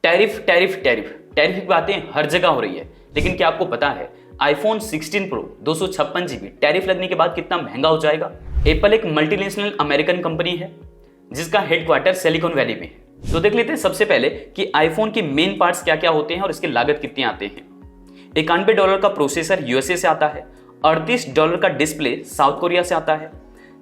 Tariff tariff tariff tariff की बातें हर जगह हो रही है, लेकिन क्या आपको पता है आईफोन 16 प्रो 256 GB टैरिफ लगने के बाद कितना महंगा हो जाएगा। एप्पल एक मल्टीनेशनल अमेरिकन कंपनी है जिसका हेडक्वार्टर सिलिकॉन वैली में है। तो देख लेते हैं सबसे पहले कि आईफोन के मेन पार्ट्स क्या क्या होते हैं और इसकी लागत कितनी आते हैं। $91 का प्रोसेसर यूएसए से आता है, $38 का डिस्प्ले साउथ कोरिया से आता है,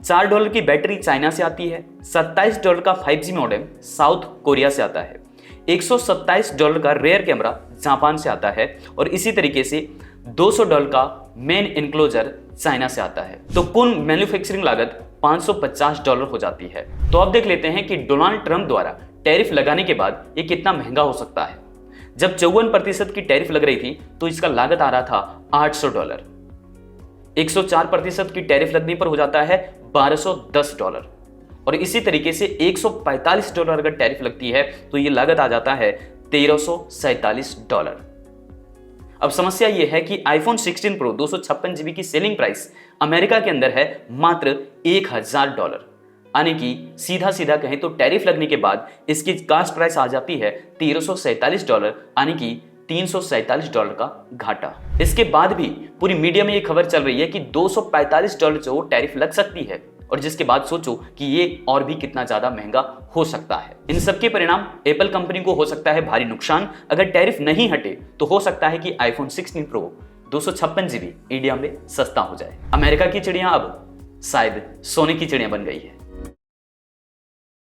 $4 की बैटरी चाइना से आती है, $27 का 5G मॉडेम साउथ कोरिया से आता है, $127 का रेयर कैमरा जापान से आता है और इसी तरीके से $200 का मेन इनक्लोजर चाइना से आता है। तो कुल मैन्युफैक्चरिंग लागत $550 हो जाती है। तो अब देख लेते हैं कि डोनाल्ड ट्रंप द्वारा टैरिफ लगाने के बाद ये कितना महंगा हो सकता है। जब 54% की टैरिफ लग रही थी तो इसका लागत आ रहा था $800, 104% की टैरिफ लगने पर हो जाता है $1210 और इसी तरीके से $145 अगर टैरिफ लगती है तो ये लागत आ जाता है $1347। अब समस्या यह है कि आईफोन 16 प्रो 256 GB की सेलिंग प्राइस अमेरिका के अंदर है मात्र $1000, यानी कि सीधा सीधा कहें तो टैरिफ लगने के बाद इसकी कास्ट प्राइस आ जाती है $1347, यानी कि $347 का घाटा। इसके बाद भी पूरी मीडिया में ये खबर चल रही है कि $245 जो टैरिफ लग सकती है और जिसके बाद सोचो कि ये और भी कितना ज्यादा महंगा हो सकता है। इन सब के परिणाम एप्पल कंपनी को हो सकता है भारी नुकसान। अगर टैरिफ नहीं हटे तो हो सकता है कि आईफोन 16 प्रो 256 GB इंडिया में सस्ता हो जाए। अमेरिका की चिड़िया अब शायद सोने की चिड़िया बन गई है।